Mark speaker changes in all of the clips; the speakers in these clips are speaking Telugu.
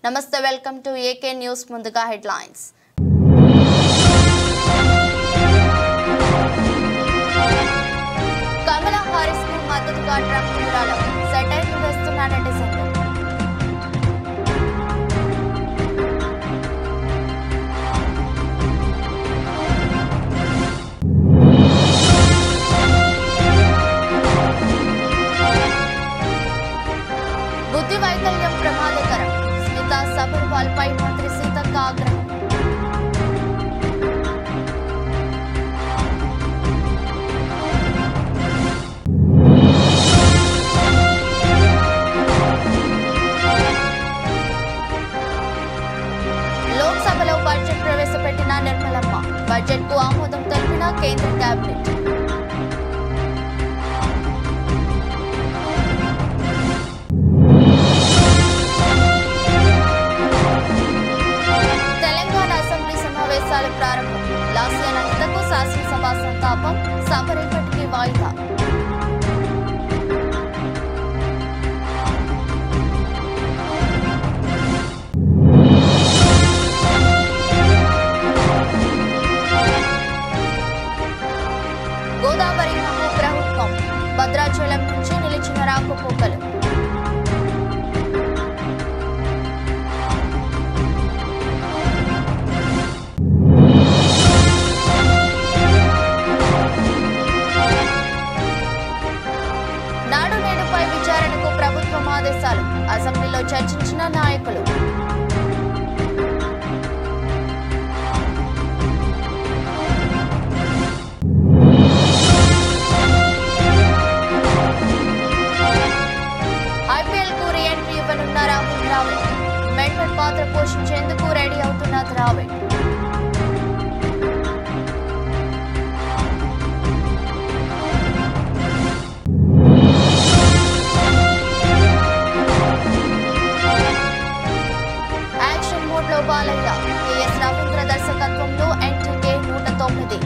Speaker 1: నమస్తే, వెల్కమ్ టు ఏకే న్యూస్. ముందుగా హెడ్లైన్స్. కమలా హారిస్ కు మద్దతుగా ట్రంప్ విరాళం, సెటైర్లు వేస్తున్న నెటిజన్లు. బుద్ధి వైకల్యం ప్రమాదకరం, స్మితా సబర్వాల్ పై మంత్రి సీతక్క ఆగ్రహం. లోక్సభలో బడ్జెట్ ప్రవేశపెట్టిన నిర్మలమ్మ, బడ్జెట్ కు ఆమోదం తెలిపిన కేంద్ర కేబినెట్. తెలంగాణ అసెంబ్లీ సమావేశాలు ప్రారంభం, లాస్యానందకు శాసనసభ సంతాపం, సభ రేపటికి వాయిదా. గోదావరి ప్రభుత్వం, భద్రాచలం నుంచి నిలిచిన రాకపోకలు. నాడు నేడుపై విచారణకు ప్రభుత్వం ఆదేశాలు, అసెంబ్లీలో చర్చించిన నాయకులు. ఐపీఎల్ కు రీఎంట్రీ ఇవ్వనున్న రాహుల్ ద్రావిడ్, మెంటర్ పాత్ర పోషించేందుకు రెడీ అవుతున్న ద్రావిడ్. యాక్షన్ మోడ్ లో బాలయ్య, కెఎస్ రవీంద్ర దర్శకత్వంలో ఎన్టీకే 109.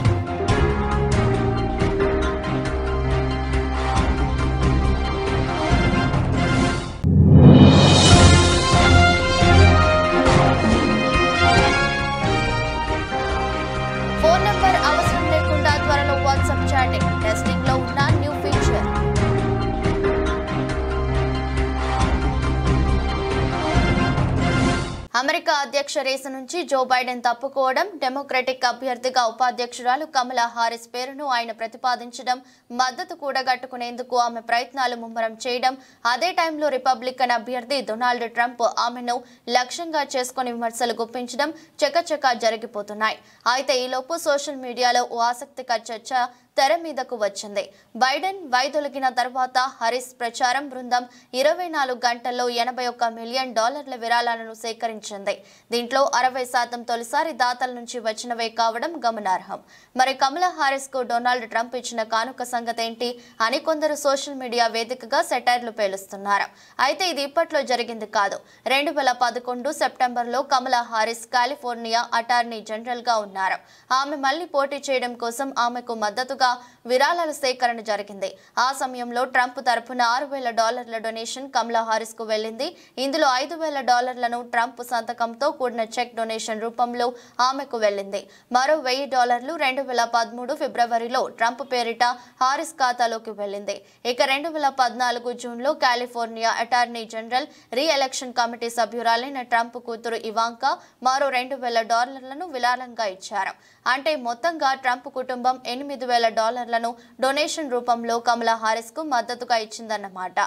Speaker 1: ఫోన్ నెంబర్ అవసరం లేకుండా త్వరలో వాట్సాప్ చాటింగ్, టెస్టింగ్ లో ఉన్న న్యూ ఫీచర్. అమెరికా అధ్యక్ష రేసు నుంచి జో బైడెన్ తప్పుకోవడం, డెమోక్రటిక్ అభ్యర్థిగా ఉపాధ్యక్షురాలు కమలా హారిస్ పేరును ఆయన ప్రతిపాదించడం, మద్దతు కూడగట్టుకునేందుకు ఆమె ప్రయత్నాలు ముమ్మరం చేయడం, అదే టైంలో రిపబ్లికన్ అభ్యర్థి డొనాల్డ్ ట్రంప్ ఆమెను లక్ష్యంగా చేసుకుని విమర్శలు గుప్పించడం చకచకా జరిగిపోతున్నాయి. అయితే ఈలోపు సోషల్ మీడియాలో ఓ ఆసక్తికర చర్చ తెర మీదకు వచ్చింది. బైడెన్ వైదొలిగిన తర్వాత హారిస్ ప్రచారం బృందం 24 గంటల్లో $81 మిలియన్ విరాళాలను సేకరించింది. దీంట్లో 60% తొలిసారి దాతల నుంచి వచ్చినవే కావడం గమనార్హం. మరి కమలా హారిస్ కు డొనాల్డ్ ట్రంప్ ఇచ్చిన కానుక సంగతేంటి అని కొందరు సోషల్ మీడియా వేదికగా సెటైర్లు పేలుస్తున్నారు. అయితే ఇది ఇప్పట్లో జరిగింది కాదు. 2011 సెప్టెంబర్లో కమలా హారిస్ కాలిఫోర్నియా అటార్నీ జనరల్ గా ఉన్నారు. ఆమె మళ్లీ పోటీ చేయడం కోసం ఆమెకు మద్దతుగా విరాళాల సేకరణ జరిగింది. ఆ సమయంలో ట్రంప్ తరపున $6,000 డొనేషన్ కమలా హారిస్ కు వెళ్లింది. ఇందులో $5,000 ట్రంప్ సంతకంతో కూడిన చెక్ డొనేషన్ రూపంలో ఆమెకు వెళ్లింది. మరో $1,000 2013 ఫిబ్రవరిలో ట్రంప్ పేరిట హారిస్ ఖాతాలోకి వెళ్లింది. ఇక 2014 జూన్లో California attorney general re election committee సభ్యురాలైన Trump కూతురు ఇవాంకా మరో $2,000 విరాళంగా ఇచ్చారు. అంటే మొత్తంగా ట్రంప్ కుటుంబం $8,000 డొనేషన్ రూపంలో కమలా హారిస్ కు మద్దతుగా ఇచ్చిందన్నమాట.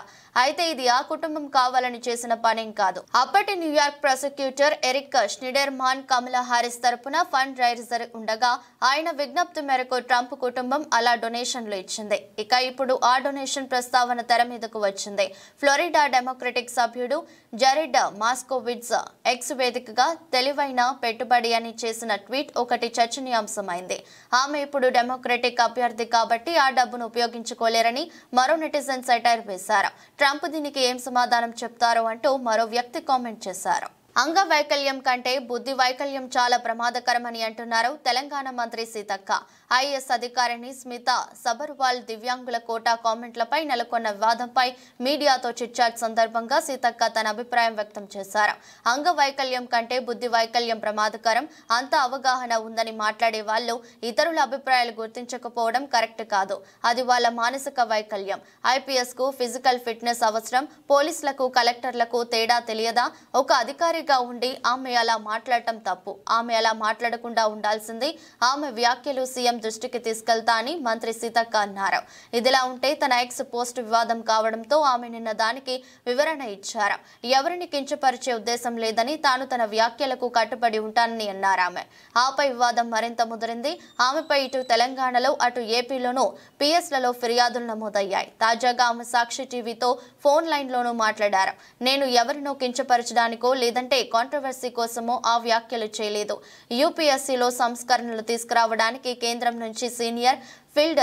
Speaker 1: అయితే ఇది ఆ కుటుంబం కావాలని చేసిన పనేం కాదు. అప్పటి న్యూయార్క్ ప్రాసిక్యూటర్ ఎరిక్ స్నిడెర్మాన్ కమలా హారిస్ తరపున ఫండ్ రైజర్ ఉండగా ఆయన విజ్ఞప్తి మేరకు ట్రంప్ కుటుంబం అలా డొనేషన్లు ఇచ్చింది. ఇక ఇప్పుడు ఆ డొనేషన్ ప్రస్తావన తెర మీదకు వచ్చింది. ఫ్లోరిడా డెమోక్రటిక్ సభ్యుడు జెరెడ్ మాస్కోవిట్జ్ ఎక్స్ వేదికగా తెలివైన పెట్టుబడి అని చేసిన ట్వీట్ ఒకటి చర్చనీయాంశమైంది. ఆమె ఇప్పుడు డెమోక్రటిక్ అభ్యర్థి కాబట్టి ఆ డబ్బును ఉపయోగించుకోలేరని మరో నెటిజన్ సెటైర్ వేశారు. ట్రంప్ దీనికి ఏం సమాధానం చెప్తారో అంటూ మరో వ్యక్తి కామెంట్ చేశారు. అంగవైకల్యం కంటే బుద్ధి వైకల్యం చాలా ప్రమాదకరమని అంటున్నారు తెలంగాణ మంత్రి సీతక్క. ఐఏఎస్ అధికారిని స్మిత సబర్వాల్ దివ్యాంగుల కోటా కామెంట్లపై నెలకొన్న వివాదంపై మీడియాతో చిట్చాట్ సందర్భంగా సీతక్క తన అభిప్రాయం వ్యక్తం చేశారు. అంగవైకల్యం కంటే బుద్ధి వైకల్యం ప్రమాదకరం, అంత అవగాహన ఉందని మాట్లాడే వాళ్ళు ఇతరుల అభిప్రాయాలు గుర్తించకపోవడం కరెక్ట్ కాదు. అది వాళ్ళ మానసిక వైకల్యం. ఐపీఎస్ కు ఫిజికల్ ఫిట్నెస్ అవసరం. పోలీసులకు కలెక్టర్లకు తేడా తెలియదా? ఒక అధికారిగా ఉండి ఆమె అలా మాట్లాడటం తప్పు. ఆమె అలా మాట్లాడకుండా ఉండాల్సింది. ఆమె వ్యాఖ్యలు సీఎం దృష్టికి తీసుకెళ్తా అని మంత్రి సీతక్క అన్నారు. ఇదిలా ఉంటే తన ఎక్స్ పోస్ట్ వివాదం కావడంతో ఆమె నిన్న దానికి వివరణ ఇచ్చారు. ఎవరిని కించపరిచే ఉద్దేశం లేదని, తాను తన వ్యాఖ్యలకు కట్టుబడి ఉంటానని అన్నారు ఆమె. ఆపై వివాదం మరింత ముదిరింది. ఆమెపై ఇటు తెలంగాణలో అటు ఏపీలోనూ పిఎస్లలో ఫిర్యాదులు నమోదయ్యాయి. తాజాగా ఆమె సాక్షి టీవీతో ఫోన్ లైన్లోనూ మాట్లాడారు. నేను ఎవరినో కించపరచడానికో లేదంటే కాంట్రవర్సీ కోసమో ఆ వ్యాఖ్యలు చేయలేదు. యూపీఎస్సీలో సంస్కరణలు తీసుకురావడానికి కేంద్రం నుంచి సీనియర్ ఫీల్డ్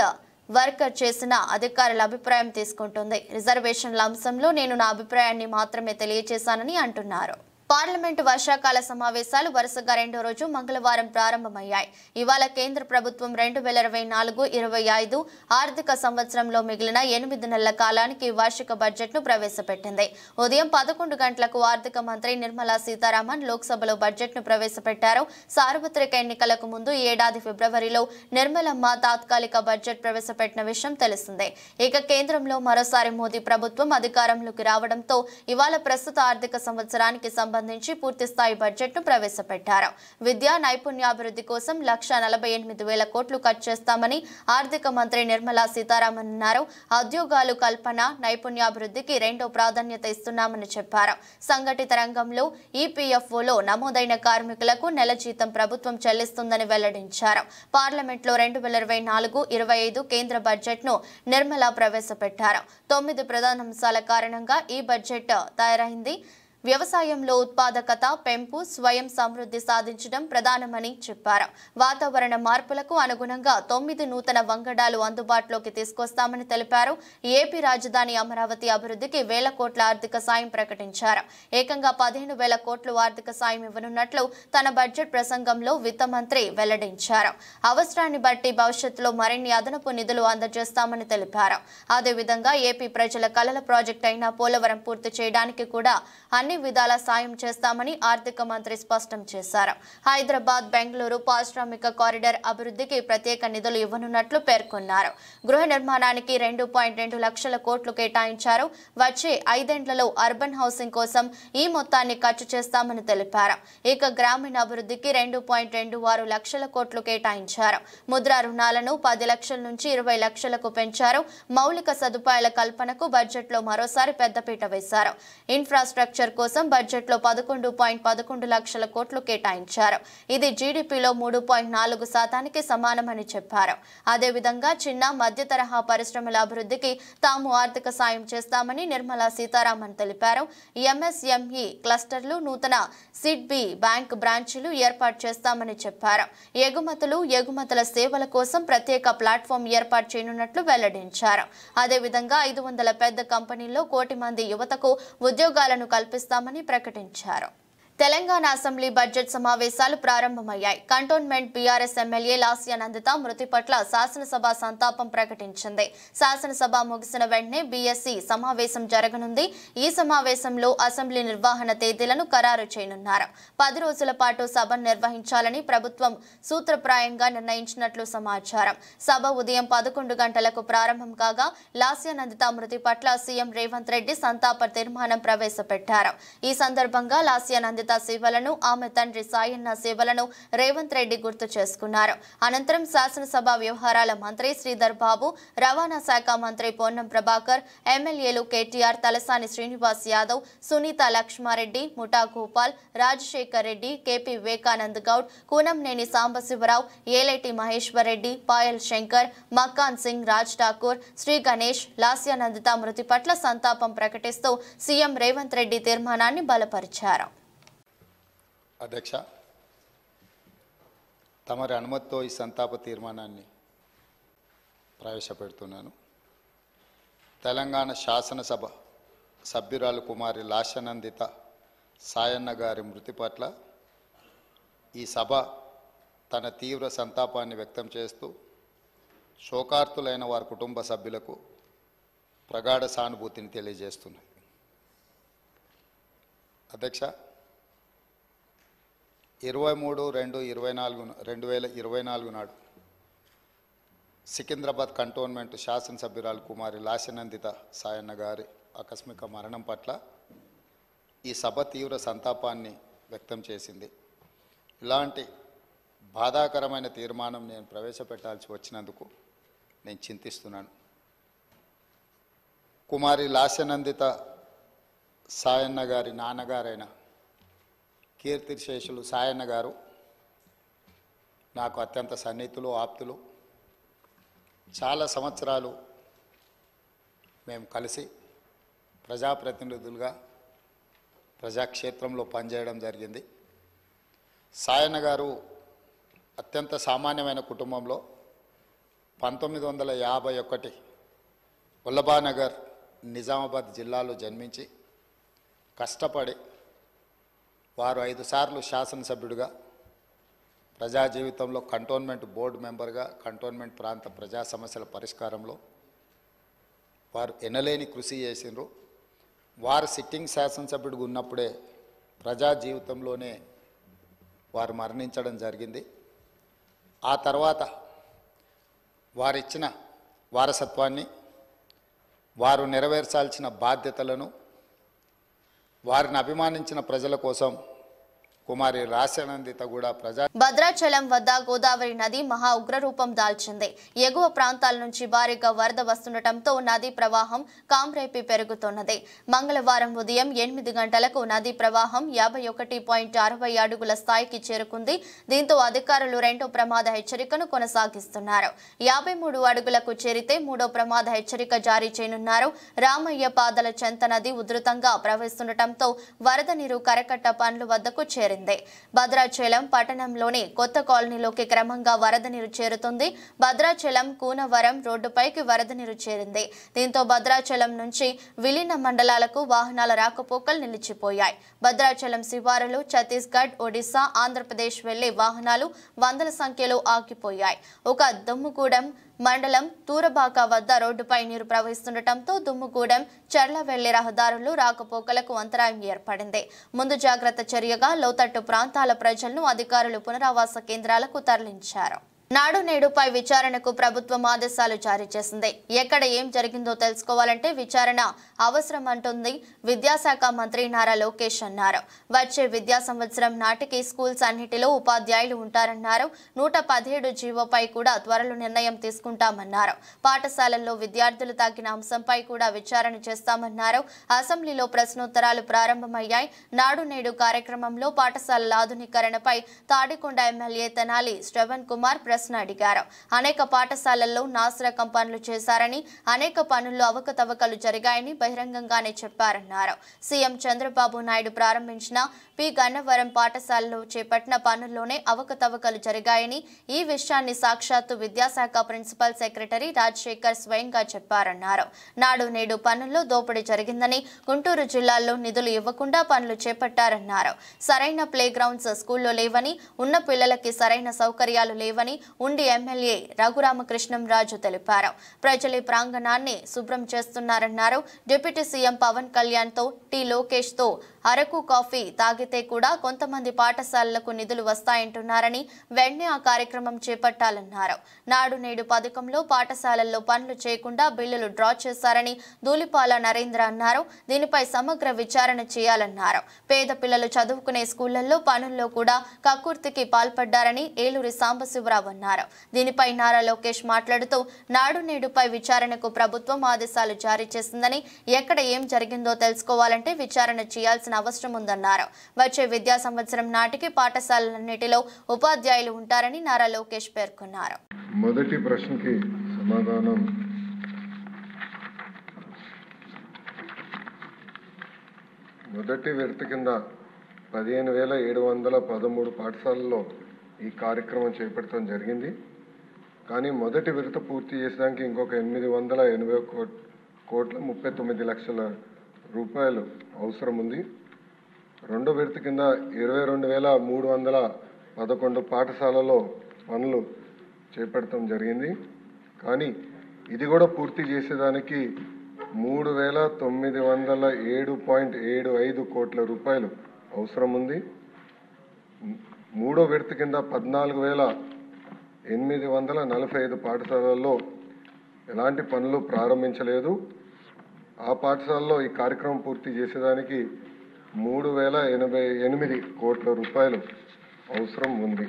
Speaker 1: వర్కర్ చేసిన అధికారుల అభిప్రాయం తీసుకుంటుంది. రిజర్వేషన్ల అంశంలో నేను నా అభిప్రాయాన్ని మాత్రమే తెలియజేశానని అంటున్నారు. పార్లమెంటు వర్షాకాల సమావేశాలు వరుసగా రెండో రోజు మంగళవారం ప్రారంభమయ్యాయి. ఇవాళ కేంద్ర ప్రభుత్వం 2024-25 ఆర్థిక సంవత్సరంలో మిగిలిన 8 నెలల కాలానికి వార్షిక బడ్జెట్ను ప్రవేశపెట్టింది. ఉదయం 11 గంటలకు ఆర్థిక మంత్రి నిర్మలా సీతారామన్ లోక్సభలో బడ్జెట్ను ప్రవేశపెట్టారు. సార్వత్రిక ఎన్నికలకు ముందు ఈ ఏడాది ఫిబ్రవరిలో నిర్మలమ్మ తాత్కాలిక బడ్జెట్ ప్రవేశపెట్టిన విషయం తెలిసిందే. ఇక కేంద్రంలో మరోసారి మోదీ ప్రభుత్వం అధికారంలోకి రావడంతో ఇవాళ ప్రస్తుత ఆర్థిక సంవత్సరానికి సంబంధించి పూర్తిస్థాయి బడ్జెట్ ను ప్రవేశపెట్టారు. విద్యా నైపుణ్యాభివృద్ధి కోసం 1,48,000 కోట్లు ఖర్చు చేస్తామని ఆర్థిక మంత్రి నిర్మలా సీతారామన్ అన్నారు. ఉద్యోగాలు కల్పన, నైపుణ్యాభివృద్ధికి రెండో ప్రాధాన్యత ఇస్తున్నామని చెప్పారు. సంఘటిత రంగంలో ఈపీఎఫ్ఓలో నమోదైన కార్మికులకు నెల జీతం ప్రభుత్వం చెల్లిస్తుందని వెల్లడించారు. పార్లమెంట్లో 2024-25 కేంద్ర బడ్జెట్ ను నిర్మలా ప్రవేశపెట్టారు. 9 ప్రధాన అంశాల కారణంగా ఈ బడ్జెట్ తయారైంది. వ్యవసాయంలో ఉత్పాదకత పెంపు, స్వయం సమృద్ధి సాధించడం ప్రధానమని చెప్పారు. వాతావరణ మార్పులకు అనుగుణంగా 9 నూతన వంగడాలు అందుబాటులోకి తీసుకొస్తామని తెలిపారు. ఏపీ రాజధాని అమరావతి అభివృద్ధికి 1,000 కోట్ల ఆర్థిక సాయం ప్రకటించారు. ఏకంగా 15,000 కోట్లు ఆర్థిక సాయం ఇవ్వనున్నట్లు తన బడ్జెట్ ప్రసంగంలో విత్త మంత్రి వెల్లడించారు. అవసరాన్ని బట్టి భవిష్యత్తులో మరిన్ని అదనపు నిధులు అందజేస్తామని తెలిపారు. అదేవిధంగా ఏపీ ప్రజల కలల ప్రాజెక్ట్ అయిన పోలవరం పూర్తి చేయడానికి కూడా అన్ని విధాల సాయం చేస్తామని ఆర్థిక మంత్రి స్పష్టం చేశారు. హైదరాబాద్ బెంగళూరు పారిశ్రామిక కారిడార్ అభివృద్ధికి ప్రత్యేక నిధులు ఇవ్వనున్నట్లు పేర్కొన్నారు. గృహ నిర్మాణానికి 2.2 లక్షల కోట్లు కేటాయించారు. వచ్చే 5 ఏళ్లలో అర్బన్ హౌసింగ్ కోసం ఈ మొత్తాన్ని ఖర్చు చేస్తామని తెలిపారు. ఇక గ్రామీణ అభివృద్ధికి 2.26 లక్షల కోట్లు కేటాయించారు. ముద్రా రుణాలను 10 లక్షల నుంచి 20 లక్షలకు పెంచారు. మౌలిక సదుపాయాల కల్పనకు బడ్జెట్లో మరోసారి పెద్దపీట వేశారు. ఇన్ఫ్రాస్ట్రక్చర్ కోసం బడ్జెట్లో 11.11 లక్షల కోట్లు కేటాయించారు. ఇది జీడీపీలో 3.4% సమానమని చెప్పారు. అదేవిధంగా చిన్న మధ్య తరహా పరిశ్రమల అభివృద్ధికి తాము ఆర్థిక సాయం చేస్తామని నిర్మలా సీతారామన్ తెలిపారు. ఎంఎస్ఎంఈ క్లస్టర్లు, నూతన సిడ్బీ బ్యాంక్ బ్రాంచీలు ఏర్పాటు చేస్తామని చెప్పారు. ఎగుమతుల సేవల కోసం ప్రత్యేక ప్లాట్ఫామ్ ఏర్పాటు చేయనున్నట్లు వెల్లడించారు. అదేవిధంగా 500 పెద్ద కంపెనీల్లో 1 కోటి మంది యువతకు ఉద్యోగాలను కల్పిస్తామని ప్రకటించారు. తెలంగాణ అసెంబ్లీ బడ్జెట్ సమావేశాలు ప్రారంభమయ్యాయి. కంటోన్మెంట్ బీఆర్ఎస్ ఎమ్మెల్యే లాస్య నందిత మృతి పట్ల శాసనసభ సంతాపం ప్రకటించింది. శాసనసభ ముగిసిన వెంటనే బీఎస్సీ సమావేశం జరగనుంది. ఈ సమావేశంలో అసెంబ్లీ నిర్వహణ తేదీలను ఖరారు చేయనున్నారు. 10 రోజుల పాటు సభను నిర్వహించాలని ప్రభుత్వం సూత్రప్రాయంగా నిర్ణయించినట్లు సమాచారం. సభ ఉదయం 11 గంటలకు ప్రారంభం కాగా లాస్య నందిత మృతి పట్ల సీఎం రేవంత్ రెడ్డి సంతాప తీర్మానం ప్రవేశపెట్టారు. ఈ సందర్భంగా లాస్య నందిత సేవలను, ఆమె తండ్రి సాయన్న సేవలను రేవంత్ రెడ్డి గుర్తు చేసుకున్నారు. అనంతరం శాసనసభ వ్యవహారాల మంత్రి శ్రీధర్ బాబు, రవాణా శాఖ మంత్రి పొన్నం ప్రభాకర్, ఎమ్మెల్యేలు కేటీఆర్, తలసాని శ్రీనివాస్ యాదవ్, సునీత లక్ష్మారెడ్డి, ముఠా గోపాల్, రాజశేఖర్ రెడ్డి, కేపీ వివేకానంద్ గౌడ్, కూనంనేని సాంబశివరావు, ఏలేటి మహేశ్వర్ రెడ్డి, పాయల్ శంకర్, మక్కాన్ సింగ్, రాజ్ ఠాకూర్, శ్రీ గణేష్ లాస్య నందిత మృతి పట్ల సంతాపం ప్రకటిస్తూ సీఎం రేవంత్ రెడ్డి తీర్మానాన్ని బలపరిచారు.
Speaker 2: అధ్యక్ష, తమరి అనుమతితో ఈ సంతాప తీర్మానాన్ని ప్రవేశపెడుతున్నాను. తెలంగాణ శాసనసభ సభ్యురాలు కుమారి లాస్యనందిత సాయన్న గారి మృతి పట్ల ఈ సభ తన తీవ్ర సంతాపాన్ని వ్యక్తం చేస్తూ శోకార్తులైన వారి కుటుంబ సభ్యులకు ప్రగాఢ సానుభూతిని తెలియజేస్తున్నది. అధ్యక్ష, 23/2/2024 నాడు సికింద్రాబాద్ కంటోన్మెంట్ శాసనసభ్యురాలు కుమారి లాస్యనందిత సాయన్న గారి ఆకస్మిక మరణం పట్ల ఈ సభ తీవ్ర సంతాపాన్ని వ్యక్తం చేసింది. ఇలాంటి బాధాకరమైన తీర్మానం నేను ప్రవేశపెట్టాల్సి వచ్చినందుకు నేను చింతిస్తున్నాను. కుమారి లాస్యనందిత సాయన్న గారి నాన్నగారైన కీర్తిశేషులు సాయన్న గారు నాకు అత్యంత సన్నిహితులు, ఆప్తులు. చాలా సంవత్సరాలు మేము కలిసి ప్రజాప్రతినిధులుగా ప్రజాక్షేత్రంలో పనిచేయడం జరిగింది. సాయన్న గారు అత్యంత సామాన్యమైన కుటుంబంలో 1951 వల్లభానగర్ నిజామాబాద్ జిల్లాలో జన్మించి కష్టపడి వారు 5 సార్లు శాసనసభ్యుడిగా, ప్రజా జీవితంలో కంటోన్మెంట్ బోర్డు మెంబర్గా, కంటోన్మెంట్ ప్రాంత ప్రజా సమస్యల పరిష్కారంలో వారు ఎనలేని కృషి చేసిండ్రు. వారు సిట్టింగ్ శాసనసభ్యుడిగా ఉన్నప్పుడే ప్రజా జీవితంలోనే వారు మరణించడం జరిగింది. ఆ తర్వాత వారిచ్చిన వారసత్వాన్ని, వారు నెరవేర్చాల్సిన బాధ్యతలను, వారిని అభిమానించిన ప్రజల కోసం కుమారి లాస్యనందిత కూడా
Speaker 1: భద్రాచలం వద్ద గోదావరి నది మహా ఉగ్రరూపం దాల్చింది. ఎగువ ప్రాంతాల నుంచి భారీగా వరద వస్తుండటంతో నదీ ప్రవాహం కాంరేపి పెరుగుతున్నది. మంగళవారం ఉదయం 8 గంటలకు నదీ ప్రవాహం 51.60 అడుగుల స్థాయికి చేరుకుంది. దీంతో అధికారులు రెండో ప్రమాద హెచ్చరికను కొనసాగిస్తున్నారు. 53 అడుగులకు చేరితే మూడో ప్రమాద హెచ్చరిక జారీ చేయనున్నారు. రామయ్య పాదల చెంత నది ఉధృతంగా ప్రవహిస్తుండటంతో వరద నీరు కరకట్ట పనుల వద్దకు చేరింది. భద్రాచలం పట్టణంలోని కొత్త కాలనీలోకి క్రమంగా వరద నీరు చేరుతుంది. భద్రాచలం కూనవరం రోడ్డుపైకి వరద నీరు చేరింది. దీంతో భద్రాచలం నుంచి విలీన మండలాలకు వాహనాల రాకపోకలు నిలిచిపోయాయి. భద్రాచలం శివారులు ఛత్తీస్గఢ్, ఒడిశా, ఆంధ్రప్రదేశ్ వెళ్లే వాహనాలు వందల సంఖ్యలో ఆగిపోయాయి. ఒక దుమ్ముగూడెం మండలం తూరబాక వద్ద రోడ్డుపై నీరు ప్రవహిస్తుండటంతో దుమ్ముగూడెం చర్ల వెళ్లే రహదారులు రాకపోకలకు అంతరాయం ఏర్పడింది. ముందు జాగ్రత్త చర్యగా లోతట్టు ప్రాంతాల ప్రజలను అధికారులు పునరావాస కేంద్రాలకు తరలించారు. నాడు నేడుపై విచారణకు ప్రభుత్వం ఆదేశాలు జారీ చేసింది. ఎక్కడ ఏం జరిగిందో తెలుసుకోవాలంటే విచారణ అవసరం అంటుంది విద్యాశాఖ మంత్రి నారా లోకేష్ అన్నారు. వచ్చే విద్యా సంవత్సరం నాటికి స్కూల్స్ అన్నిటిలో ఉపాధ్యాయులు ఉంటారన్నారు. 117 జీవోపై కూడా త్వరలో నిర్ణయం తీసుకుంటామన్నారు. పాఠశాలల్లో విద్యార్థులు తాకిన అంశంపై కూడా విచారణ చేస్తామన్నారు. అసెంబ్లీలో ప్రశ్నోత్తరాలు ప్రారంభమయ్యాయి. నాడు నేడు కార్యక్రమంలో పాఠశాలల ఆధునీకరణపై తాడికొండ ఎమ్మెల్యే తెనాలి శ్రవణ్ కుమార్ ప్రశ్న అడిగారు. అనేక పాఠశాలల్లో నాసిరకం పనులు చేశారని, అనేక పనుల్లో అవకతవకలు జరిగాయని బహిరంగంగానే చెప్పారన్నారు. సీఎం చంద్రబాబు నాయుడు ప్రారంభించిన పి గన్నవరం పాఠశాలలో చేపట్టిన పనుల్లోనే అవకతవకలు జరిగాయని, ఈ విషయాన్ని సాక్షాత్తు విద్యాశాఖ ప్రిన్సిపల్ సెక్రటరీ రాజశేఖర్ స్వయంగా చెప్పారన్నారు. నాడు నేడు పనుల్లో దోపిడీ జరిగిందని, గుంటూరు జిల్లాలో నిధులు ఇవ్వకుండా పనులు చేపట్టారన్నారు. సరైన ప్లే గ్రౌండ్స్ స్కూల్లో లేవని, ఉన్న పిల్లలకి సరైన సౌకర్యాలు లేవని ఉండి ఎమ్మెల్యే రఘురామకృష్ణంరాజు తెలిపారు. ప్రజలే ప్రాంగణాన్ని శుభ్రం చేస్తున్నారన్నారు. డిప్యూటీ సీఎం పవన్ కళ్యాణ్ తో టి లోకేష్ తో అరకు కాఫీ తాగితే కూడా కొంతమంది పాఠశాలలకు నిధులు వస్తాయంటున్నారని, వెంటనే ఆ కార్యక్రమం చేపట్టాలన్నారు. నాడు నేడు పథకంలో పాఠశాలల్లో పనులు చేయకుండా బిల్లులు డ్రా చేశారని ధూళిపాల నరేంద్ర అన్నారు. దీనిపై సమగ్ర విచారణ చేయాలన్నారు. పేద పిల్లలు చదువుకునే స్కూళ్లలో పనుల్లో కూడా కక్కుర్తికి పాల్పడ్డారని ఏలూరి సాంబశివరావు అన్నారు. దీనిపై నారా లోకేష్ మాట్లాడుతూ నాడు నేడుపై విచారణకు ప్రభుత్వం ఆదేశాలు జారీ చేసిందని, ఎక్కడ ఏం జరిగిందో తెలుసుకోవాలంటే విచారణ చేయాల్సిన అవసరం ఉందన్నారు. వచ్చే విద్యా సంవత్సరం నాటికి పాఠశాలలన్నిటిలో ఉపాధ్యాయులు ఉంటారని నారా లోకేష్ పేర్కొన్నారు.
Speaker 3: మొదటి ప్రశ్నకి సమాధానం మొదటి విడత కింద 15,713 పాఠశాలల్లో ఈ కార్యక్రమం చేపట్టడం జరిగింది. కానీ మొదటి విడత పూర్తి చేసడానికి ఇంకొక 880,39,00,000 రూపాయలు అవసరం ఉంది. రెండో విడత కింద 22,311 పాఠశాలలో పనులు చేపట్టడం జరిగింది. కానీ ఇది కూడా పూర్తి చేసేదానికి 3,907.75 కోట్ల రూపాయలు అవసరం ఉంది. మూడో విడత కింద 14,845 పాఠశాలల్లో ఎలాంటి పనులు ప్రారంభించలేదు. ఆ పాఠశాలలో ఈ కార్యక్రమం పూర్తి చేసేదానికి 3,088 కోట్ల రూపాయలు అవసరం ఉంది.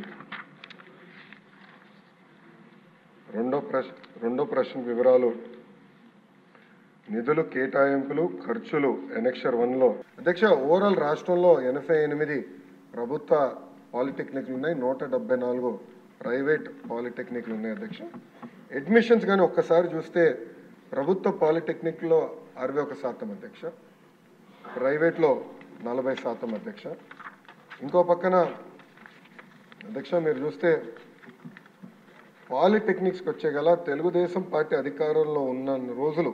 Speaker 3: రెండో ప్రశ్న వివరాలు. నిధులు కేటాయింపులు ఖర్చులు ఎనెక్షర్ 1లో అధ్యక్ష ఓవరాల్ రాష్ట్రంలో 88 ప్రభుత్వ పాలిటెక్నిక్లు ఉన్నాయి, 174 ప్రైవేట్ పాలిటెక్నిక్లు ఉన్నాయి అధ్యక్ష. అడ్మిషన్స్ కానీ ఒక్కసారి చూస్తే ప్రభుత్వ పాలిటెక్నిక్లో 61% అధ్యక్ష, ప్రైవేట్లో 40% అధ్యక్ష. ఇంకో పక్కన అధ్యక్ష మీరు చూస్తే పాలిటెక్నిక్స్కి వచ్చే గల తెలుగుదేశం పార్టీ అధికారంలో ఉన్న రోజులు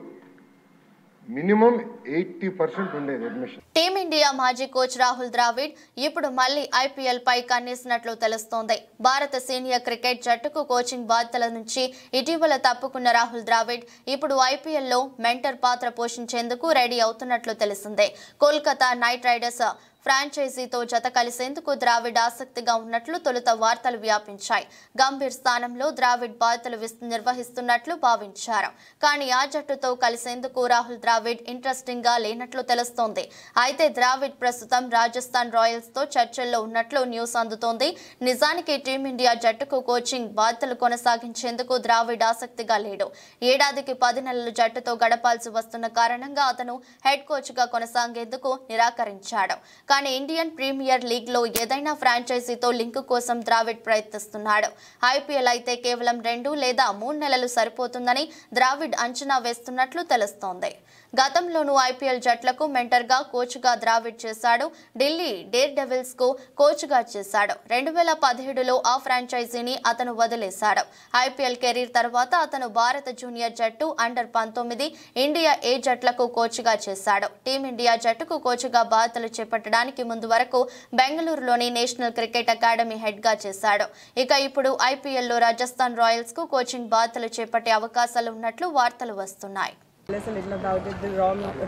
Speaker 3: మినిమం 80% ఉండేది అడ్మిషన్.
Speaker 1: టీమిండియా మాజీ కోచ్ రాహుల్ ద్రావిడ్ ఇప్పుడు మళ్లీ ఐపీఎల్ పై కన్నేసినట్లు తెలుస్తోంది. భారత సీనియర్ క్రికెట్ జట్టుకు కోచింగ్ బాధ్యతల నుంచి ఇటీవల తప్పుకున్న రాహుల్ ద్రావిడ్ ఇప్పుడు ఐపీఎల్లో మెంటర్ పాత్ర పోషించేందుకు రెడీ అవుతున్నట్లు తెలిసిందే. కోల్కతా నైట్ రైడర్స్ ఫ్రాంచైజీతో జత కలిసేందుకు ద్రావిడ్ ఆసక్తిగా ఉన్నట్లు తొలుత వార్తలు వ్యాపించాయి. గంభీర్ స్థానంలో ద్రావిడ్ బాధ్యతలు నిర్వహిస్తున్నట్లు భావించారు. కానీ ఆ జట్టుతో కలిసేందుకు రాహుల్ ద్రావిడ్ ఇంట్రెస్టింగ్ గా లేనట్లు తెలుస్తోంది. అయితే ద్రావిడ్ ప్రస్తుతం రాజస్థాన్ రాయల్స్ తో చర్చల్లో ఉన్నట్లు న్యూస్ అందుతోంది. నిజానికి టీమిండియా జట్టుకు కోచింగ్ బాధ్యతలు కొనసాగించేందుకు ద్రావిడ్ ఆసక్తిగా లేడు. ఏడాదికి 10 నెలలు జట్టుతో గడపాల్సి వస్తున్న కారణంగా అతను హెడ్ కోచ్ గా కొనసాగేందుకు నిరాకరించాడు. కానీ ఇండియన్ ప్రీమియర్ లీగ్ లో ఏదైనా ఫ్రాంచైజీతో లింక్ కోసం ద్రావిడ్ ప్రయత్నిస్తున్నాడు. ఐపీఎల్ అయితే కేవలం 2 లేదా 3 నెలలు సరిపోతుందని ద్రావిడ్ అంచనా వేస్తున్నట్లు తెలుస్తోంది. గతంలోనూ ఐపీఎల్ జట్లకు మెంటర్ గా కోచ్ గా ద్రావిడ్ చేశాడు. ఢిల్లీ డేర్ డెవిల్స్ కు కోచ్ గా చేశాడు. 2017లో ఆ ఫ్రాంచైజీని అతను వదిలేశాడు. ఐపీఎల్ కెరీర్ తర్వాత అతను భారత జూనియర్ జట్టు, అండర్-19, ఇండియా ఏ జట్లకు కోచ్ గా చేశాడు. టీమిండియా జట్టుకు కోచ్ గా బాధ్యతలు చేపట్టడానికి ముందు వరకు బెంగళూరులోని నేషనల్ క్రికెట్ అకాడమీ హెడ్ గా చేశాడు. ఇక ఇప్పుడు ఐపీఎల్ లో రాజస్థాన్ రాయల్స్ కు కోచింగ్ బాధ్యతలు చేపట్టే అవకాశాలు ఉన్నట్లు వార్తలు వస్తున్నాయి.
Speaker 4: Tell us a little about it. The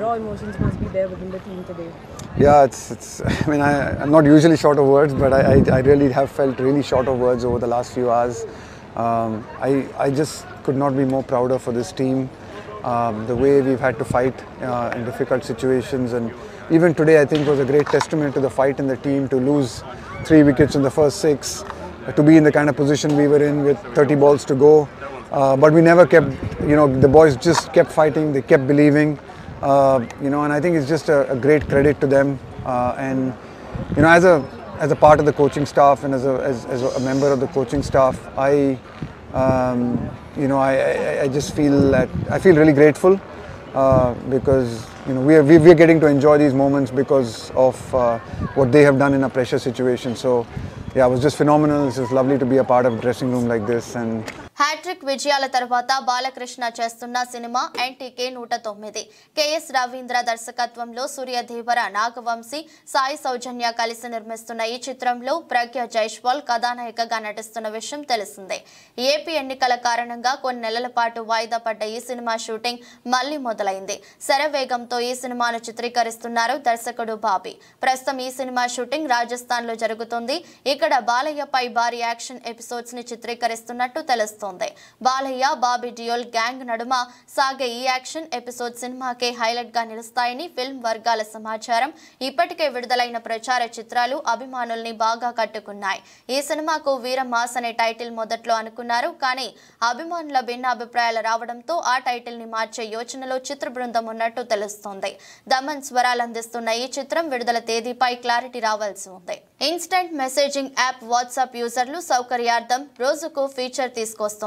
Speaker 4: raw emotions must be there within the team today.
Speaker 5: Yeah, it's. I mean, I'm not usually short of words, but I really have felt really short of words over the last few hours. I just could not be more prouder for this team. The way we've had to fight in difficult situations, and even today, I think was a great testament to the fight in the team to lose 3 wickets in the first 6, to be in the kind of position we were in with 30 balls to go. But we never kept, the boys just kept fighting, they kept believing, and I think it's just a great credit to them. And, as a part of the coaching staff and as a member of the coaching staff, I just feel that, I feel really grateful because, we're getting to enjoy these moments because of what they have done in a pressure situation. So, yeah, it was just phenomenal. It's just lovely to be a part of a dressing room like this. And
Speaker 1: hat trick విజయాల తర్వాత బాలకృష్ణ చేస్తున్న సినిమా ఎన్టీకే 109. కెఎస్ రవీంద్ర దర్శకత్వంలో సూర్యదేవర, నాగవంశీ, సాయి సౌజన్య కలిసి నిర్మిస్తున్న ఈ చిత్రంలో ప్రజ్ఞ జైస్వాల్ కథానాయికగా నటిస్తున్న విషయం తెలిసిందే. ఏపీ ఎన్నికల కారణంగా కొన్ని నెలల పాటు వాయిదా పడ్డ ఈ సినిమా షూటింగ్ మళ్లీ మొదలైంది. శరవేగంతో ఈ సినిమాను చిత్రీకరిస్తున్నారు దర్శకుడు బాబీ. ప్రస్తుతం ఈ సినిమా షూటింగ్ రాజస్థాన్ లో జరుగుతుంది. ఇక్కడ బాలయ్యపై భారీ యాక్షన్ ఎపిసోడ్స్ ని చిత్రీకరిస్తున్నట్టు తెలుస్తోంది. బాలయ్య, బాబీ డియోల్ గ్యాంగ్ నడుమ సాగే ఈ యాక్షన్ ఎపిసోడ్ సినిమాకే హైలైట్ గా నిలుస్తాయని ఫిల్మ్ వర్గాల సమాచారం. ఇప్పటికే విడుదలైన ప్రచార చిత్రాలు అభిమానుల్ని బాగా కట్టుకున్నాయి. ఈ సినిమాకు వీరమాస్ అనే టైటిల్ మొదట్లో అనుకున్నారు. కానీ అభిమానుల భిన్న అభిప్రాయాలు రావడంతో ఆ టైటిల్ ని మార్చే యోచనలో చిత్ర బృందం ఉన్నట్టు తెలుస్తోంది. దమన్ స్వరాలు అందిస్తున్న ఈ చిత్రం విడుదల తేదీపై క్లారిటీ రావాల్సి ఉంది. ఇన్స్టెంట్ మెసేజింగ్ యాప్ వాట్సాప్ యూజర్లు సౌకర్యార్థం రోజుకు ఫీచర్ తీసుకొస్తుంది.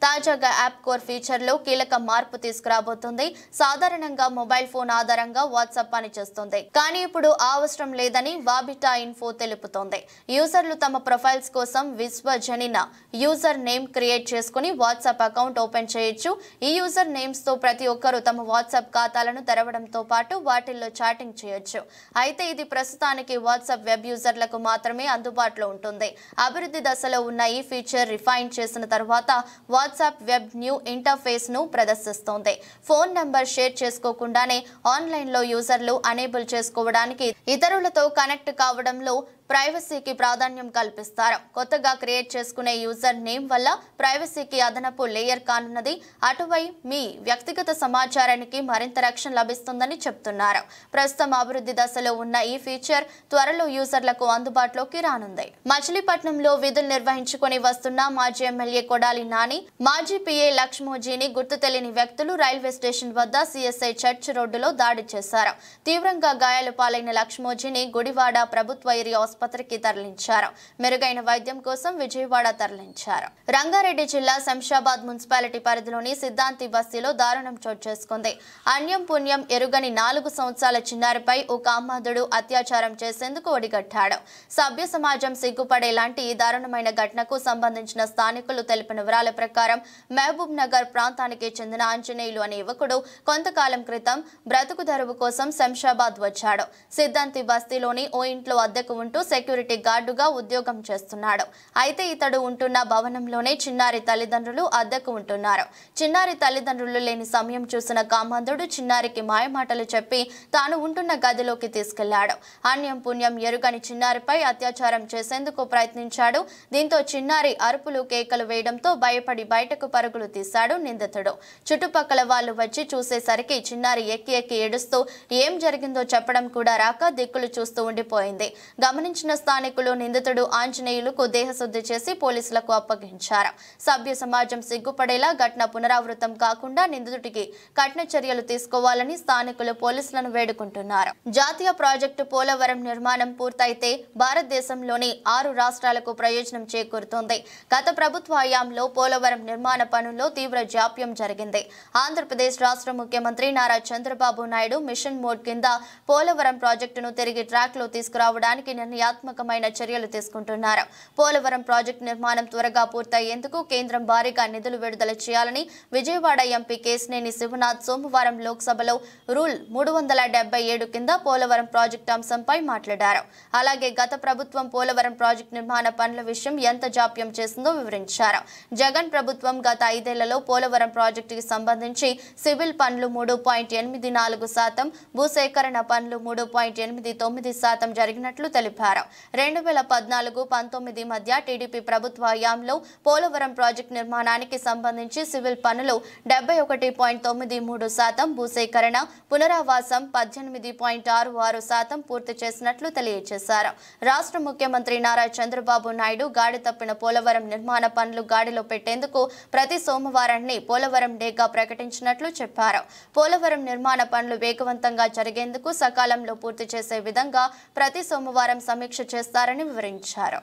Speaker 1: తాజాగా యాప్ కోర్ ఫీచర్ లో కీలక మార్పు తీసుకురాబోతుంది. సాధారణంగా మొబైల్ ఫోన్ ఆధారంగా వాట్సాప్ పనిచేస్తుంది. కానీ ఇప్పుడు ఆ అవసరం లేదని వాబిటా ఇన్ఫో తెలుపుతోంది. యూజర్లు తమ ప్రొఫైల్స్ కోసం విశ్వజనీన యూజర్ నేమ్ క్రియేట్ చేసుకుని వాట్సాప్ అకౌంట్ ఓపెన్ చేయొచ్చు. ఈ యూజర్ నేమ్స్ తో ప్రతి ఒక్కరూ తమ వాట్సాప్ ఖాతాలను తెరవడంతో పాటు వాటిల్లో చాటింగ్ చేయొచ్చు. అయితే ఇది ప్రస్తుతానికి వాట్సాప్ వెబ్ యూజర్లకు యూజర్లకు మాత్రమే అందుబాటులో ఉంటుంది. అభివృద్ధి దశలో ఉన్న ఈ ఫీచర్ రిఫైన్ చేసిన తర్వాత వాట్సాప్ వెబ్ న్యూ ఇంటర్ఫేస్ ను ప్రదర్శిస్తోంది. ఫోన్ నంబర్ షేర్ చేసుకోకుండానే ఆన్లైన్లో యూజర్లు అనేబుల్ చేసుకోవడానికి, ఇతరులతో కనెక్ట్ కావడంలో ప్రైవసీకి ప్రాధాన్యం కల్పిస్తారు. కొత్తగా క్రియేట్ చేసుకునే యూజర్ నేమ్ వల్ల ప్రైవసీకి అదనపు లేయర్ కానున్నది. అటువై మీ వ్యక్తిగత సమాచారానికి మరింత రక్షణ లభిస్తుందని చెప్తున్నారు. ప్రస్తుతం అభివృద్ధి దశలో ఉన్న ఈ ఫీచర్ త్వరలో యూజర్లకు అందుబాటులోకి రానుంది. మచిలీపట్నంలో విధులు నిర్వహించుకుని వస్తున్న మాజీ ఎమ్మెల్యే కొడాలి నాని, మాజీ పిఏ లక్ష్మోజీని గుర్తు తెలియని వ్యక్తులు రైల్వే స్టేషన్ వద్ద సిఎస్ఐ చర్చ్ రోడ్డులో దాడి చేశారు. తీవ్రంగా గాయాలు పాలైన లక్ష్మోజీని గుడివాడ ప్రభుత్వ ఏరియా ఆసుపత్రికి తరలించారు. మెరుగైన వైద్యం కోసం విజయవాడ తరలించారు. రంగారెడ్డి జిల్లా శంషాబాద్ మున్సిపాలిటీ పరిధిలోని సిద్ధాంతి బస్తీలో దారుణం చోటు చేసుకుంది. అన్యం పుణ్యం ఎరుగని 4 సంవత్సరాల చిన్నారిపై ఓ కామాంధుడు అత్యాచారం చేసేందుకు ఒడిగట్టాడు. సభ్య సమాజం సిగ్గుపడేలాంటి ఈ దారుణమైన ఘటనకు సంబంధించిన స్థానికులు తెలిపిన వివరాల ప్రకారం మహబూబ్ నగర్ ప్రాంతానికి చెందిన ఆంజనేయులు అనే యువకుడు కొంతకాలం క్రితం బ్రతుకు తెరువు కోసం శంషాబాద్ వచ్చాడు. సిద్ధాంతి బస్తీలోని ఓ ఇంట్లో అద్దెకు ఉంటూ సెక్యూరిటీ గార్డుగా ఉద్యోగం చేస్తున్నాడు. అయితే ఇతడు ఉంటున్న భవనంలోనే చిన్నారి తల్లిదండ్రులు అద్దెకు ఉంటున్నారు. చిన్నారి తల్లిదండ్రులు లేని సమయం చూసిన కామాంధుడు చిన్నారికి మాయమాటలు చెప్పి తాను ఉంటున్న గదిలోకి తీసుకెళ్లాడు. అన్యం పుణ్యం ఎరుగని చిన్నారిపై అత్యాచారం చేసేందుకు ప్రయత్నించాడు. దీంతో చిన్నారి అరుపులు కేకలు వేయడంతో భయపడి బయటకు పరుగులు తీశాడు నిందితుడు. చుట్టుపక్కల వాళ్ళు వచ్చి చూసేసరికి చిన్నారి ఎక్కి ఎక్కి ఏడుస్తూ ఏం జరిగిందో చెప్పడం కూడా రాక దిక్కులు చూస్తూ ఉండిపోయింది. గమనించిన స్థానికులు నిందితుడు ఆంజనేయులకు దేహశుద్ధి చేసి పోలీసులకు అప్పగించారు. సభ్య సమాజం సిగ్గుపడేలా ఘటన పునరావృతం కాకుండా నిందితుడికి కఠిన చర్యలు తీసుకోవాలని స్థానికులు పోలీసులను వేడుకుంటున్నారు. జాతీయ ప్రాజెక్టు పోలవరం నిర్మాణం పూర్తయితే భారతదేశంలోని 6 రాష్ట్రాలకు ప్రయోజనం చేకూరుతోంది. గత ప్రభుత్వ హయాంలో పోలవరం నిర్మాణ పనుల్లో తీవ్ర జాప్యం జరిగింది. ఆంధ్రప్రదేశ్ రాష్ట్ర ముఖ్యమంత్రి నారా చంద్రబాబు నాయుడు మిషన్ మోడ్ కింద పోలవరం ప్రాజెక్టును తిరిగి ట్రాక్ లో తీసుకురావడానికి నిర్ణయాత్మకమైన చర్యలు తీసుకుంటున్నారు. పోలవరం ప్రాజెక్టు నిర్మాణం త్వరగా పూర్తయ్యేందుకు కేంద్రం భారీగా నిధులు విడుదల చేయాలని విజయవాడ ఎంపీ కేశినేని శివనాథ్ సోమవారం లోక్సభలో రూల్ 377 కింద పోలవరం ప్రాజెక్టు అంశంపై మాట్లాడారు. అలాగే గత ప్రభుత్వం పోలవరం ప్రాజెక్టు నిర్మాణ పనుల విషయం ఎంత జాప్యం చేసిందో వివరించారు. జగన్ ప్రభుత్వం గత 5 ఏళ్లలో పోలవరం ప్రాజెక్టుకి సంబంధించి సివిల్ పనులు 3.84%, భూసేకరణ పనులు 3.89% జరిగినట్లు తెలిపారు. 2014-19 మధ్య టీడీపీ ప్రభుత్వ హయాంలో పోలవరం ప్రాజెక్టు నిర్మాణానికి సంబంధించి సివిల్ పనులు 71.93%, భూసేకరణ పునరావాసం 18.66% పూర్తి చేసినట్లు తెలియజేశారు. రాష్ట్ర ముఖ్యమంత్రి నారా చంద్రబాబు నాయుడు గాడి తప్పిన పోలవరం నిర్మాణ పనులు గాడిలో పెట్టేందుకు ప్రతి సోమవారాన్ని పోలవరం డేగా ప్రకటించినట్లు చెప్పారు. పోలవరం నిర్మాణ పనులు వేగవంతంగా జరిగేందుకు సకాలంలో పూర్తి చేసే విధంగా ప్రతి సోమవారం సమీక్ష చేస్తారని వివరించారు.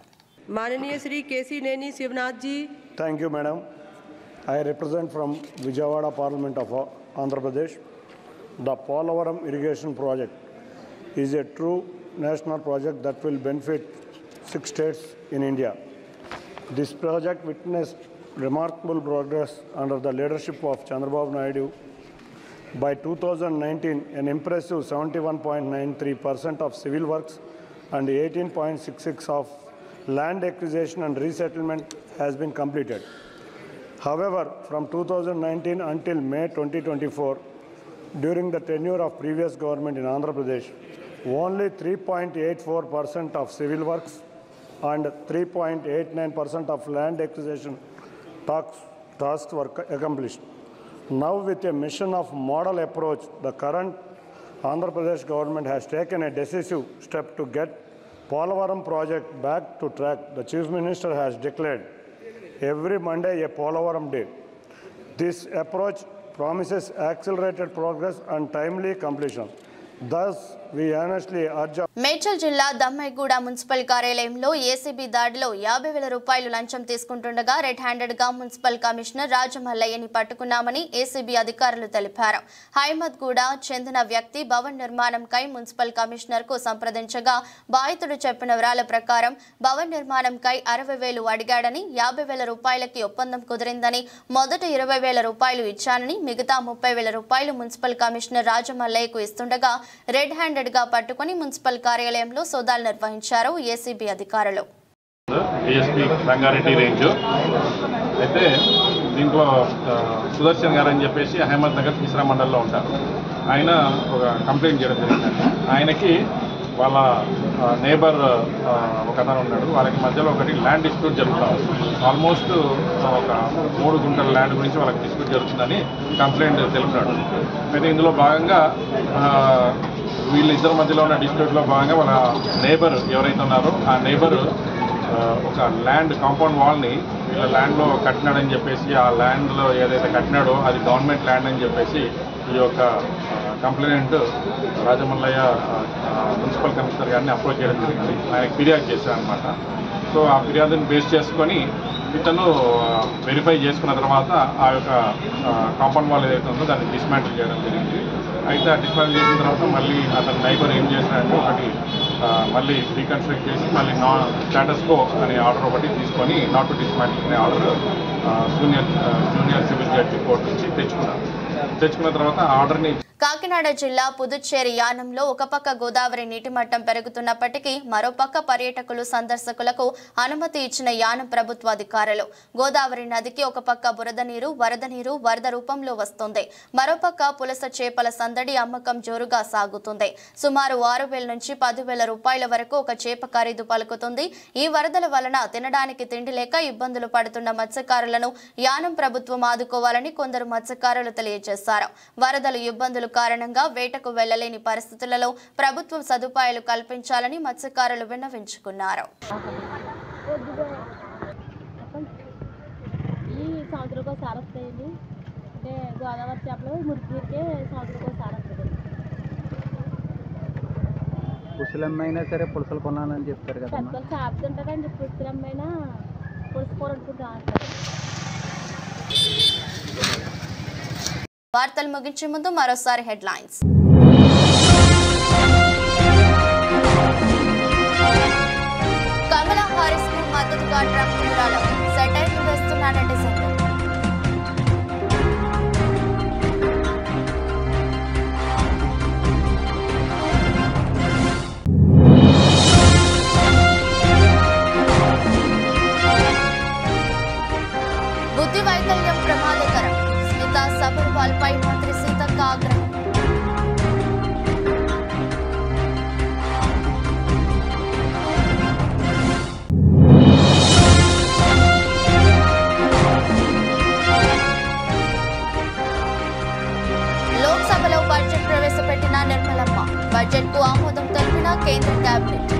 Speaker 4: माननीय श्री केशेनेनी शिवनाथ जी.
Speaker 6: Thank you, madam. I represent from Vijayawada Parliament of Andhra Pradesh. The Polavaram irrigation project is a true national project that will benefit 6 states in India. This project witnessed remarkable progress under the leadership of Chandrababu Naidu. By 2019, an impressive 71.93% of civil works and 18.66% of land acquisition and resettlement has been completed. However, from 2019 until May 2024, during the tenure of previous government in Andhra Pradesh, only 3.84% of civil works and 3.89% of land acquisition tasks were accomplished. Now, with a mission of model approach, the current Andhra Pradesh government has taken a decisive step to get Polavaram project back to track. The Chief Minister has declared every Monday a Polavaram day. This approach promises accelerated progress and timely completion. Thus, we earnestly urge.
Speaker 1: Medchal జిల్లా దమ్మైగూడ మున్సిపల్ కార్యాలయంలో ఏసీబీ దాడిలో 50,000 రూపాయలు లంచం తీసుకుంటుండగా రెడ్ హ్యాండెడ్ గా మున్సిపల్ కమిషనర్ రాజమల్లయ్యని పట్టుకున్నామని ఏసీబీ అధికారులు తెలిపారు. హైమద్గూడ చెందిన వ్యక్తి భవన్ నిర్మాణంకై మున్సిపల్ కమిషనర్ కు సంప్రదించగా బాధితుడు చెప్పిన వివరాల ప్రకారం భవన్ నిర్మాణంకై 60,000 అడిగాడని, 50,000 రూపాయలకి ఒప్పందం కుదిరిందని, మొదట 20,000 రూపాయలు ఇచ్చానని, మిగతా 30,000 రూపాయలు మున్సిపల్ కమిషనర్ రాజమల్లయ్యకు ఇస్తుండగా రెడ్ హ్యాండెడ్ వాంటెడ్ గా పట్టుకుని మున్సిపల్ కార్యాలయంలో సోదాలు నిర్వహించారు ఏసీబీ అధికారులు.
Speaker 7: ఏఎస్పీ రంగారెడ్డి రేంజ్ అయితే దీంట్లో సుదర్శన్ గారు అని చెప్పేసి అహ్మద్ నగర్ మిశ్రా మండల్లో ఉంటారు. ఆయన ఒక కంప్లైంట్ చేయడం జరిగిందండి. ఆయనకి వాళ్ళ నేబర్ ఒక అతను ఉన్నాడు. వాళ్ళకి మధ్యలో ఒకటి ల్యాండ్ డిస్ప్యూట్ జరుగుతుంది. ఆల్మోస్ట్ ఒక 3 గుంటల ల్యాండ్ గురించి వాళ్ళకి డిస్ప్యూట్ జరుగుతుందని కంప్లైంట్ తెలిపినాడు. అయితే ఇందులో భాగంగా వీళ్ళిద్దరి మధ్యలో ఉన్న డిస్ప్యూట్లో భాగంగా వాళ్ళ నేబర్ ఎవరైతే ఉన్నారో ఆ నేబర్ ఒక ల్యాండ్ కాంపౌండ్ వాల్ని వీళ్ళ ల్యాండ్లో కట్టినాడని చెప్పేసి, ఆ ల్యాండ్లో ఏదైతే కట్టినాడో అది గవర్నమెంట్ ల్యాండ్ అని చెప్పేసి ఈ యొక్క కంప్లైంట్ రాజమల్లయ్య మున్సిపల్ కమిషనర్ గారిని అప్రోచ్ చేయడం జరిగింది. ఆయనకు ఫిర్యాదు చేశారు అనమాట. సో ఆ ఫిర్యాదుని బేస్ చేసుకొని ఇతను వెరిఫై చేసుకున్న తర్వాత ఆ యొక్క కాంపౌండ్ వాల్ ఏదైతే ఉందో దాన్ని డిస్మాంటిల్ చేయడం జరిగింది. అయితే ఆ డిస్మాంటిల్ చేసిన తర్వాత మళ్ళీ అతని నైబర్ ఏం చేశాడంటే ఒకటి మళ్ళీ రీకన్స్ట్రక్ట్ చేసి మళ్ళీ స్టేటస్ కో అనే ఆర్డర్ ఒకటి తీసుకొని నాట్ టు డిస్మాంటిల్ అనే order junior civil judge court నుంచి తెచ్చుకున్న తర్వాత ఆర్డర్ని
Speaker 1: కాకినాడ జిల్లా పుదుచ్చేరి యానంలో ఒక పక్క గోదావరి నీటి మట్టం పెరుగుతున్నప్పటికీ మరోపక్క పర్యాటకులు సందర్శకులకు అనుమతి ఇచ్చిన యానం ప్రభుత్వ అధికారులు. గోదావరి నదికి ఒక పక్క వరద నీరు వరద రూపంలో వస్తుంది. మరోపక్క పులస చేపల సందడి అమ్మకం జోరుగా సాగుతుంది. సుమారు 6,000 నుంచి 10,000 రూపాయల వరకు ఒక చేప ఖరీదు పలుకుతుంది. ఈ వరదల వలన తినడానికి తిండి లేక ఇబ్బందులు పడుతున్న మత్స్యకారులను యానం ప్రభుత్వం ఆదుకోవాలని కొందరు మత్స్యకారులు తెలియజేశారు. వరదలు ఇబ్బందులు కారణంగా వేటకు వెళ్లలేని పరిస్థితులలో ప్రభుత్వం సదుపాయాలు కల్పించాలని మత్స్యకారులు విన్నవించుకున్నారు.
Speaker 8: ఈ సంవత్సరంలో సారస్తాయండి అంటే గోదావరి చేపలు మురికికే సంవత్సరంలో సారస్తుంది.
Speaker 9: పులుసులమ్మైనా సరే పులుసులు కొనాలని చెప్తారు కదా.
Speaker 8: పెద్దలు చేపుతుంటారండి. పులుసులమ్మైనా పులుసు కూర వండుకుంటారు.
Speaker 1: వార్తలు ముగించే ముందు మరోసారి హెడ్లైన్స్. కమలా హారిస్ కు మద్దతుగా ట్రంప్ వివరాలు సెటైర్లు వేస్తున్న నెటిజన్లు. బుద్ధి వైకల్యం ప్రమాదకరం. స్మితా సబర్వాల్ పై మంత్రి సీతక్క ఆగ్రహం. లోక్సభలో బడ్జెట్ ప్రవేశపెట్టిన నిర్మలమ్మ. బడ్జెట్ కు ఆమోదం తెలిపిన కేంద్ర కేబినెట్.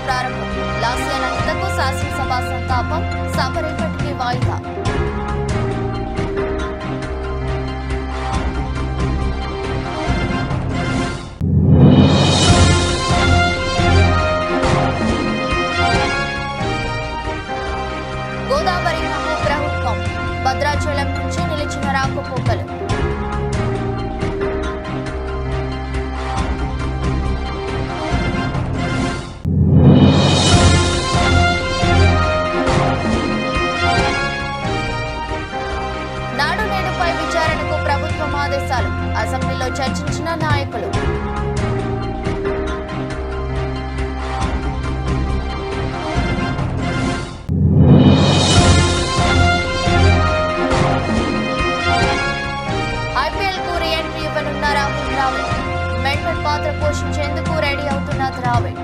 Speaker 1: ప్రారంభం. లాస్యానంతకు శాసనసభ సంతాపం. సభ రేపటికి వాయిదా. గోదావరి ప్రభుత్వం భద్రాచలం నుంచి నిలిచిన రాకపోకలు. ఆదేశాలు. అసెంబ్లీలో చర్చించిన నాయకులు. ఐపీఎల్ కు రీ-ఎంట్రీ ఇవ్వనున్న రాహుల్ ద్రావిడ్. మెంటర్ పాత్ర పోషించేందుకు రెడీ అవుతున్న ద్రావిడ్.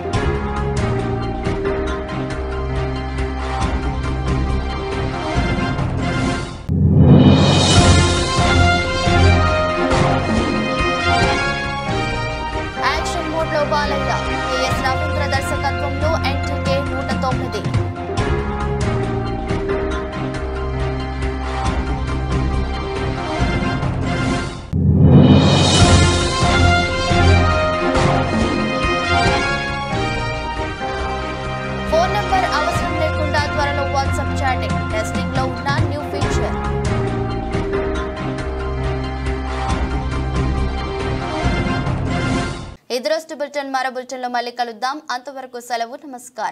Speaker 1: బాలయ్య కెఎస్ రవీంద్ర దర్శకత్వంలో ఎన్టీకే 109. ఫోన్ నెంబర్ అవసరం లేకుండా త్వరలో వాట్సాప్ చాటింగ్. టెస్టింగ్ లో ఉన్న న్యూ ఫీచర్. ఇది రోజు బులెటిన్. మరో బులెటిన్లో మళ్ళీ కలుద్దాం. అంతవరకు సెలవు. నమస్కారం.